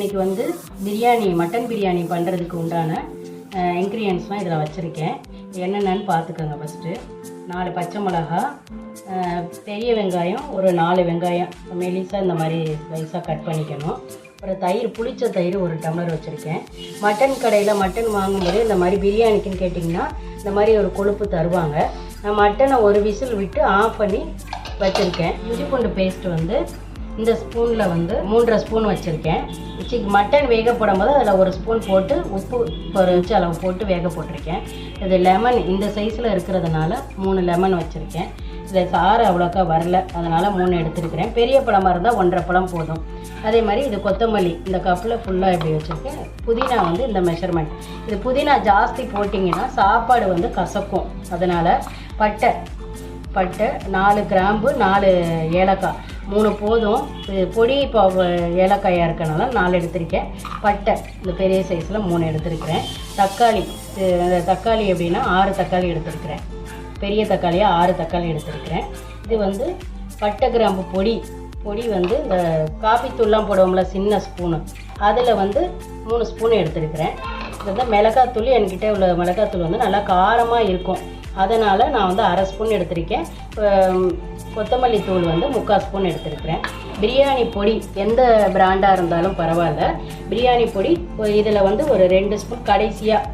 இன்றைக்கி வந்து பிரியாணி மட்டன் பிரியாணி பண்ணுறதுக்கு உண்டான இன்க்ரீடியன்ஸ்லாம் இதில் வச்சுருக்கேன். என்னென்னு பார்த்துக்கோங்க. ஃபஸ்ட்டு 4 பச்சை மிளகா, பெரிய வெங்காயம் ஒரு 4 வெங்காயம் மெலிசாக இந்த மாதிரி ஸ்லைஸாக கட் பண்ணிக்கணும். அப்புறம் தயிர், புளிச்ச தயிர் 1 டம்ளர் வச்சுருக்கேன். மட்டன் கடையில் மட்டன் வாங்கும்போது இந்த மாதிரி பிரியாணிக்குன்னு கேட்டிங்கன்னா இந்த மாதிரி ஒரு கொழுப்பு தருவாங்க. நான் மட்டனை ஒரு விசில் விட்டு ஆஃப் பண்ணி வச்சுருக்கேன். இஞ்சி பூண்டு பேஸ்ட்டு வந்து இந்த ஸ்பூனில் வந்து 3.5 ஸ்பூன் வச்சுருக்கேன். மட்டன் வேக போடும்போது அதில் 1 ஸ்பூன் போட்டு உப்பு ஒரு இன்ச்சு அளவு போட்டு வேக போட்டிருக்கேன். இது லெமன் இந்த சைஸில் இருக்கிறதுனால 3 லெமன் வச்சுருக்கேன். இதில் சாறு அவ்வளோக்கா வரல, அதனால் 3 எடுத்துருக்கிறேன். பெரிய பழமாக இருந்தால் 1.5 பழம் போதும். அதே மாதிரி இது கொத்தமல்லி இந்த கப்பில் ஃபுல்லாக இப்படி வச்சுருக்கேன். புதினா வந்து இந்த மெஷர்மெண்ட். இது புதினா ஜாஸ்தி போட்டிங்கன்னா சாப்பாடு வந்து கசக்கும். அதனால் பட்டை 4 கிராம்பு, 4 ஏலக்காய், 3 போதும். பொடி இப்போ ஏலக்காயாக இருக்கனால 4 எடுத்திருக்கேன். பட்டை இந்த பெரிய சைஸில் 3 எடுத்திருக்கிறேன். தக்காளி எப்படின்னா 6 தக்காளி எடுத்திருக்கிறேன். பெரிய தக்காளியாக 6 தக்காளி எடுத்திருக்கிறேன். இது வந்து பட்டை கிராம்பு பொடி வந்து இந்த காபி தூள்லாம் போடுவோம்ல சின்ன ஸ்பூனு, அதில் வந்து 3 ஸ்பூன் எடுத்திருக்கிறேன். இது வந்து மிளகாத்தூள், என்கிட்ட உள்ள மிளகாத்தூள் வந்து நல்லா காரமாக இருக்கும். அதனால் நான் வந்து 1/2 ஸ்பூன் எடுத்திருக்கேன். கொத்தமல்லி தூள் வந்து 3/4 ஸ்பூன் எடுத்திருக்கிறேன். பிரியாணி பொடி எந்த பிராண்டாக இருந்தாலும் பரவாயில்ல. பிரியாணி பொடி இதில் வந்து ஒரு 2 ஸ்பூன் கடைசியாக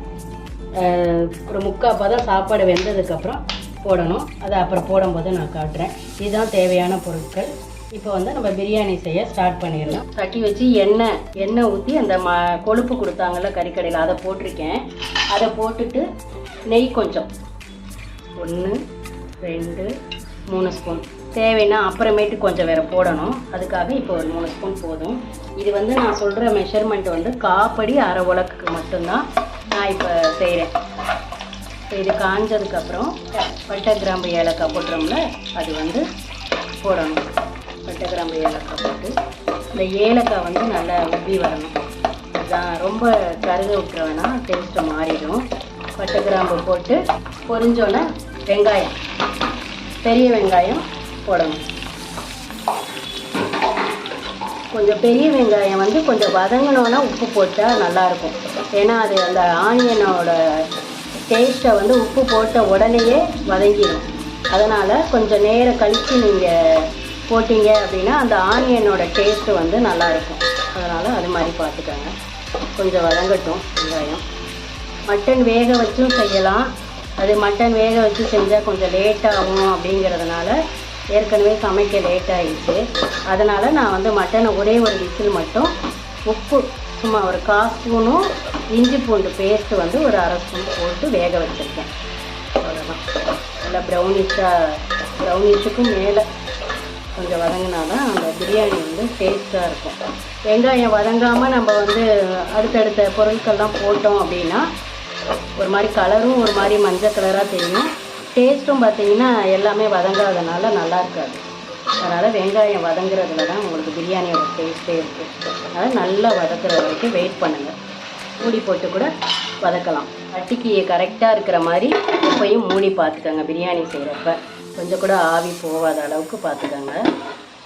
ஒரு 3/4 பதம் சாப்பாடு வெந்ததுக்கப்புறம் போடணும். அதை அப்புறம் போடும்போது நான் காட்டுறேன். இதுதான் தேவையான பொருட்கள். இப்போ வந்து நம்ம பிரியாணி செய்ய ஸ்டார்ட் பண்ணிடலாம். தட்டி வச்சு எண்ணெய் ஊற்றி அந்த கொழுப்பு கொடுத்தாங்கள்ல கறிக்கடையில், அதை போட்டிருக்கேன். அதை போட்டுட்டு நெய் கொஞ்சம் 1 2 3 ஸ்பூன் தேவைன்னா அப்புறமேட்டு கொஞ்சம் வேறு போடணும். அதுக்காக இப்போ ஒரு 3 ஸ்பூன் போதும். இது வந்து நான் சொல்கிற மெஷர்மெண்ட் வந்து காப்படி அரை உலக்குக்கு மட்டும்தான் நான் இப்போ செய்கிறேன். இப்போ இது காஞ்சதுக்கப்புறம் பட்டை கிராம்பு ஏலக்காய் போட்டுறோம்ல, அது வந்து போடணும். பட்டை கிராம்பு ஏலக்காய் போட்டு இந்த ஏலக்காய் வந்து நல்லா உப்பி வரணும். அதுதான் ரொம்ப கருக விட்டுற வேணாம், டேஸ்ட்டு மாறிடும். பட்டை கிராம்பு போட்டு பொரிஞ்சோன்னே வெங்காயம், பெரிய வெங்காயம் போடணும். கொஞ்சம் பெரிய வெங்காயம் வந்து கொஞ்சம் வதங்கினோன்னா உப்பு போட்டால் நல்லாயிருக்கும். ஏன்னா அது அந்த ஆனியனோட டேஸ்ட்டை வந்து உப்பு போட்ட உடனேயே வதங்கிடும். அதனால் கொஞ்சம் நேரம் கழித்து நீங்கள் போட்டிங்க அப்படின்னா அந்த ஆனியனோட டேஸ்ட்டு வந்து நல்லாயிருக்கும். அதனால் அது மாதிரி பார்த்துக்கோங்க. கொஞ்சம் வதங்கட்டும் வெங்காயம். மட்டன் வேக வச்சும் செய்யலாம். அது மட்டன் வேக வச்சு செஞ்சால் கொஞ்சம் லேட்டாகும் அப்படிங்கிறதுனால ஏற்கனவே சமைக்க லேட் ஆகிடுச்சு. அதனால் நான் வந்து மட்டனை ஒரே ஒரு விசில் மட்டும் உப்பு சும்மா ஒரு 1/4 ஸ்பூனும் இஞ்சி பூண்டு பேஸ்ட்டு வந்து ஒரு 1/2 ஸ்பூன் போட்டு வேக வச்சுருக்கேன். அவ்வளோதான். நல்லா ப்ரௌனிஷுக்கும் மேலே கொஞ்சம் வதங்கினா தான் அந்த பிரியாணி வந்து டேஸ்ட்டாக இருக்கும். வெங்காயம் வதங்காமல் நம்ம வந்து அடுத்தடுத்த பொருட்கள்லாம் போட்டோம் அப்படின்னா ஒரு மாதிரி கலரும் ஒரு மாதிரி மஞ்சள் கலராக தெரியும். டேஸ்ட்டும் பார்த்திங்கன்னா எல்லாமே வதங்காதனால நல்லா இருக்காது. அதனால் வெங்காயம் வதங்குறதுல தான் உங்களுக்கு பிரியாணியோட டேஸ்ட்டே இருக்குது. அதனால் நல்லா வதக்குற வரைக்கும் வெயிட் பண்ணுங்கள். மூடி போட்டு கூட வதக்கலாம். அட்டிக்கு கரெக்டாக இருக்கிற மாதிரி எப்பயும் மூடி பார்த்துக்கோங்க. பிரியாணி செய்கிறப்ப கொஞ்சம் கூட ஆவி போகாத அளவுக்கு பார்த்துக்கோங்க.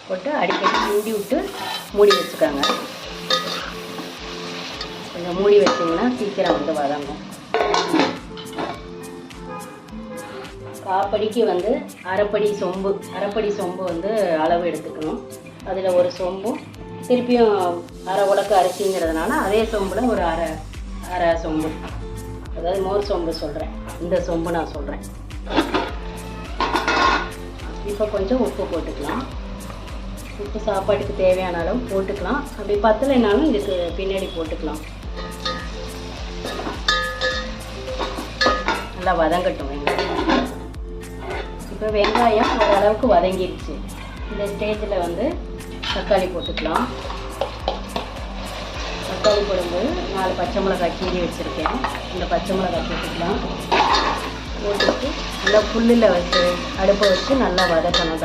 போட்டு அடிக்கடி கிண்டி விட்டு மூடி வச்சுக்கோங்க. கொஞ்சம் மூடி வச்சிங்கன்னா சீக்கிரம் வந்து வதங்கும். காப்படிக்கு வந்து அரைப்படி சொம்பு வந்து அளவு எடுத்துக்கணும். அதில் ஒரு சொம்பும் திருப்பியும் அரை உலக்கு அரிசிங்கிறதுனால அதே சொம்பில் ஒரு அரை சொம்பு, அதாவது மோர் சொம்பு சொல்கிறேன், இந்த சொம்பு நான் சொல்கிறேன். இப்போ கொஞ்சம் உப்பு போட்டுக்கலாம். உப்பு சாப்பாட்டுக்கு தேவையான அளவு போட்டுக்கலாம். அப்படி பத்தலைனாலும் இதுக்கு பின்னாடி போட்டுக்கலாம். நல்லா வதங்கட்டும் வெங்காயம். இப்போ வெங்காயம் ஓரளவுக்கு வதங்கிடுச்சு. இந்த ஸ்டேஜில் வந்து தக்காளி போட்டுக்கலாம். தக்காளி போடும்போது 4 பச்சை மிளகாய் கீறி வச்சுருக்கேன். இந்த பச்சை மிளகாய் போட்டுக்கலாம். போட்டுட்டு நல்லா புல்லில் வச்சு அடுப்பை வச்சு நல்லா வதக்கணும்.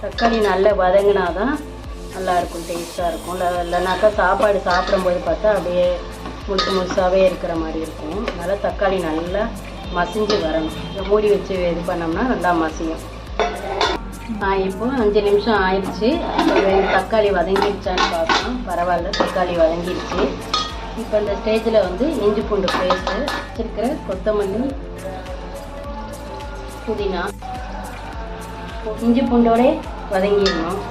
தக்காளி நல்லா வதங்கினா தான் நல்லாயிருக்கும், டேஸ்ட்டாக இருக்கும். இல்லைனாக்கா சாப்பாடு சாப்பிடும்போது பார்த்தா அப்படியே முழுசாகவே இருக்கிற மாதிரி இருக்கும். அதனால் தக்காளி நல்லா மசிஞ்சு வரணும். மூடி வச்சு இது பண்ணோம்னா நல்லா மசியும். இப்போ 5 நிமிஷம் ஆயிடுச்சு. இப்போ தக்காளி வதங்கிடுச்சான்னு பார்க்கலாம். பரவாயில்ல, தக்காளி வதங்கிடுச்சு. இப்போ இந்த ஸ்டேஜில் வந்து இஞ்சி பூண்டு பேஸ்ட்டு வச்சுருக்கிற கொத்தமல்லி, புதினா, இஞ்சி பூண்டோட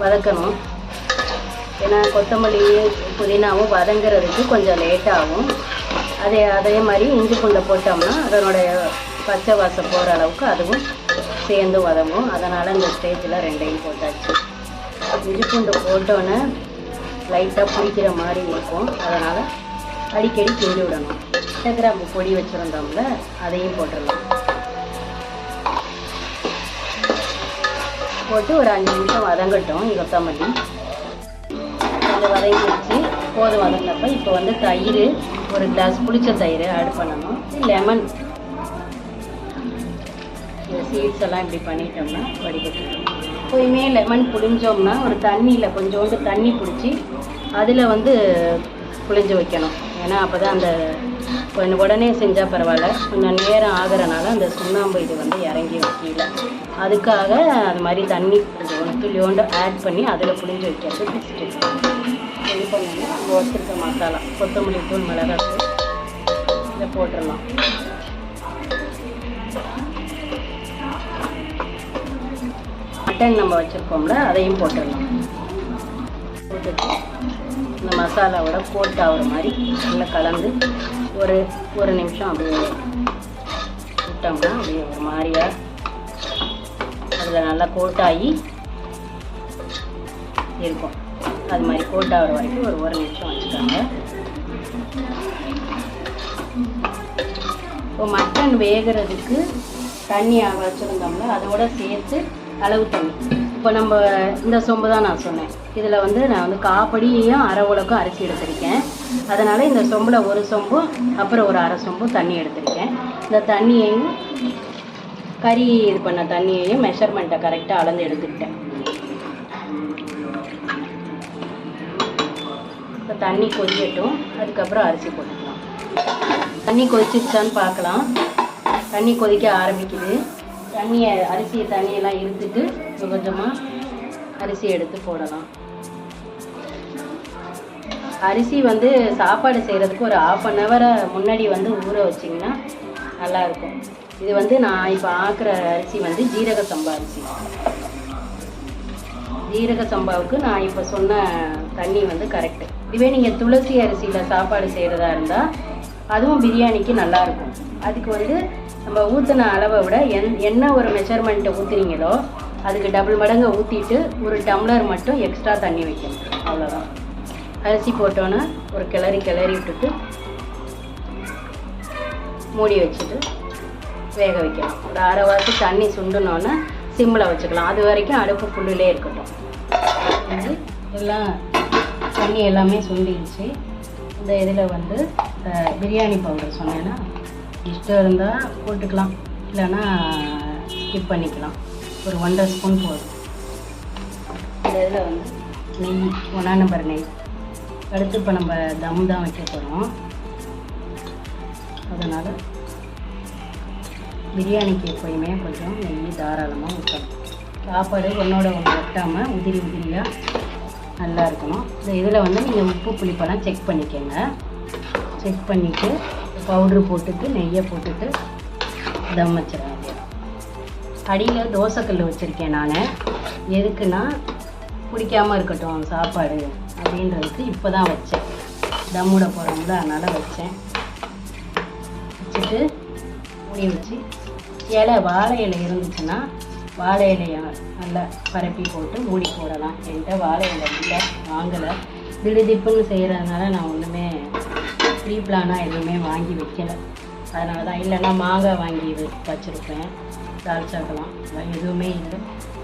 வதக்கணும். ஏன்னா கொத்தமல்லி புதினாவும் வதங்கிறதுக்கு கொஞ்சம் லேட்டாகும். அதே மாதிரி இஞ்சி பூண்டை போட்டோம்னா அதனுடைய பச்சை வாசம் போகிற அளவுக்கு அதுவும் சேர்ந்து வதங்கும். அதனால் இந்த ஸ்டேஜில் 2ஐயும் போட்டாச்சு. இஞ்சி பூண்டு போட்டோன்னே லைட்டாக பிடிக்கிற மாதிரி இருக்கும். அதனால் அடிக்கடி கிண்டி விடணும். கிராம்பு பொடி வச்சுருந்தோம்ல, அதையும் போட்டுடலாம். போட்டு ஒரு 5 நிமிஷம் வதங்கட்டும். கொத்தமல்லி கொஞ்சம் வதங்கிடுச்சு. போதும் வதங்கினப்போ இப்போ வந்து தயிர், ஒரு கிளாஸ் புளிச்ச தயிர் ஆட் பண்ணணும். லெமன், இந்த சீட்ஸ் எல்லாம் இப்படி பண்ணிட்டோம்னா வடிகட்டிடும். எப்போயுமே லெமன் புளிஞ்சோம்னா ஒரு தண்ணியில் கொஞ்சோண்டு தண்ணி பிடிச்சி அதில் வந்து புளிஞ்சு வைக்கணும். ஏன்னா அப்போ தான் அந்த கொஞ்சம் உடனே செஞ்சால் பரவாயில்ல, கொஞ்சம் நேரம் ஆகிறனால அந்த சுண்ணாம்பு இது வந்து இறங்கி வைக்கல. அதுக்காக அது மாதிரி தண்ணி கொஞ்சம் துளியோண்டு ஆட் பண்ணி அதில் புளிஞ்சு வைக்கிறது பெஸ்ட்டு. இது பண்ணோம்னா அங்கே வச்சுருக்க மசாலா, கொத்தமல்லி தூள், மிளகாத்தூள் இதை போட்டுடலாம். மட்டன் நம்ம வச்சுருக்கோம்ல, அதையும் போட்டுடலாம். போட்டுட்டு இந்த மசாலாவோட கோட் ஆகிற மாதிரி நல்லா கலந்து ஒரு நிமிஷம் அப்படியே விட்டோம்னா அப்படியே ஒரு மாதிரியாக அதில் நல்லா கோட்டாகி இருக்கும். அது மாதிரி கோட்டாகிற வரைக்கும் ஒரு நிமிஷம் வச்சுக்காங்க. இப்போ மட்டன் வேகிறதுக்கு தண்ணி வச்சுருந்தோம்ல, அதோட சேர்த்து அளவு தண்ணி. இப்போ நம்ம இந்த சொம்பு தான் நான் சொன்னேன். இதில் வந்து நான் வந்து காப்படியும் அரை உலக்கும் அரிசி எடுத்திருக்கேன். அதனால் இந்த சொம்பில் ஒரு சொம்பு, அப்புறம் ஒரு அரை சொம்பு தண்ணி எடுத்திருக்கேன். இந்த தண்ணியையும் கறி இது பண்ண தண்ணியையும் மெஷர்மெண்ட்டை கரெக்டாக அளந்து எடுத்துக்கிட்டேன். இப்போ தண்ணி கொதிக்கட்டும், அதுக்கப்புறம் அரிசி போட்டுக்கலாம். தண்ணி கொதிச்சிருச்சான்னு பார்க்கலாம். தண்ணி கொதிக்க ஆரம்பிக்குது. தண்ணியெல்லாம் இருந்துட்டு கொஞ்சமாக அரிசி எடுத்து போடலாம். அரிசி வந்து சாப்பாடு செய்கிறதுக்கு ஒரு 1/2 hour முன்னாடி வந்து ஊற வச்சிங்கன்னா நல்லாயிருக்கும். இது வந்து நான் இப்போ ஆக்குற அரிசி வந்து ஜீரக சம்பா அரிசி. ஜீரக சம்பாவுக்கு நான் இப்போ சொன்ன தண்ணி வந்து கரெக்டு. இதுவே நீங்கள் துளசி அரிசியில் சாப்பாடு செய்கிறதா இருந்தால் அதுவும் பிரியாணிக்கு நல்லாயிருக்கும். அதுக்கு வந்து நம்ம ஊற்றின அளவை விட என்ன ஒரு மெஷர்மெண்ட்டை ஊற்றுறீங்களோ அதுக்கு டபுள் மடங்கு ஊற்றிட்டு ஒரு டம்ளர் மட்டும் எக்ஸ்ட்ரா தண்ணி வைக்கணும். அவ்வளோதான். அரிசி போட்டோன்னே ஒரு கிளறி விட்டுட்டு மூடி வச்சுட்டு வேக வைக்கலாம். ஒரு அரை வாசி தண்ணி சுண்டுனோன்னே சிம்மில் வச்சுக்கலாம். அது வரைக்கும் அடுப்பு ஃபுல்லிலே இருக்கட்டும். வந்து எல்லாம் தண்ணி எல்லாமே சுண்டிடுச்சு. இந்த இதில் வந்து பிரியாணி பவுடர் சொன்னேன்னா இஷ்டம் இருந்தால் போட்டுக்கலாம், இல்லைன்னா ஸ்கிப் பண்ணிக்கலாம். ஒரு 1.5 ஸ்பூன் போதும். இந்த இதில் வந்து நெய், 1 நம்பர் நெய். அடுத்து இப்போ நம்ம தம் தான் வைக்க போகிறோம். அதனால் பிரியாணிக்கு எப்போயுமே கொஞ்சம் நெய் தாராளமாக ஊற்றணும். சாப்பாடு ஒன்றோட ஒன்று ஒட்டாமல் உதிரியாக நல்லா இருக்கணும். இந்த இதில் வந்து நீங்கள் உப்பு புளிப்பெல்லாம் செக் பண்ணிக்கோங்க. செக் பண்ணிவிட்டு பவுட்ரு போட்டுட்டு நெய்யை போட்டுட்டு தம் வச்சிடலாம். அடியில் தோசைக்கல் வச்சுருக்கேன் நான். எதுக்குன்னா பிடிக்காமல் இருக்கட்டும் சாப்பாடு அப்படின்றதுக்கு இப்போ தான் வச்சேன். தம்மோட போகிறோம்ல, அதனால் வச்சேன். வச்சுட்டு மூடி வச்சு வாழை இலை இருந்துச்சுன்னா வாழை இலையை நல்லா பரப்பி போட்டு மூடி போடலாம். என்கிட்ட வாழை இலை இல்லை, வாங்கலை. திடுதிப்புன்னு செய்கிறதுனால நான் ஒன்றுமே ப்ரீ பிளானாக எதுவுமே வாங்கி வைக்கலை. அதனால தான். இல்லைன்னா மாங்காய் வாங்கி வச்சுருப்பேன், தாளிச்சாக்கலாம். எதுவுமே இல்லை.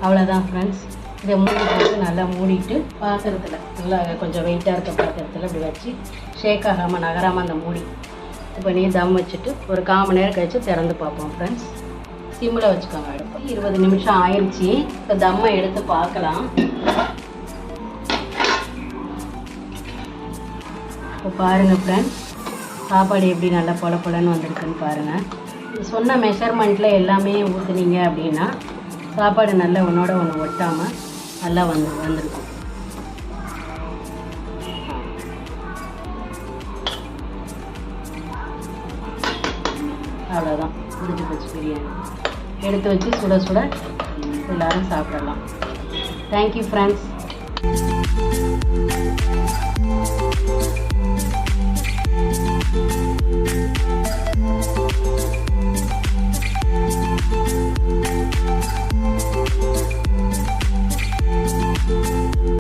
அவ்வளோதான் ஃப்ரெண்ட்ஸ். இதை மூடி போட்டு நல்லா மூடிட்டு பாத்திரத்தில் நல்லா கொஞ்சம் வெயிட்டாக இருக்க பாத்திரத்தில் இப்படி வச்சு ஷேக் ஆகாமல் நகராமல் அந்த மூடி இது பண்ணி தம் வச்சுட்டு ஒரு 1/4 மணி நேரம் கழித்து திறந்து பார்ப்போம் ஃப்ரெண்ட்ஸ். சிம்மில் வச்சுக்கோங்க அடுப்பு. 20 நிமிஷம் ஆயிடுச்சு. இப்போ தம்மை எடுத்து பார்க்கலாம். இப்போ பாருங்கள் ஃப்ரெண்ட்ஸ், சாப்பாடு எப்படி நல்லா பொலன்னு வந்திருக்குன்னு பாருங்கள். சொன்ன மெஷர்மெண்ட்டில் எல்லாமே ஊற்றுனீங்க அப்படின்னா சாப்பாடு நல்லா ஒன்றோட ஒன்று ஒட்டாமல் நல்லா வந்திருக்கும். அவ்வளோதான், முடிஞ்சு போச்சு பிரியாணி. எடுத்து வச்சு சுட சுட எல்லோரும் சாப்பிடலாம். Thank you friends.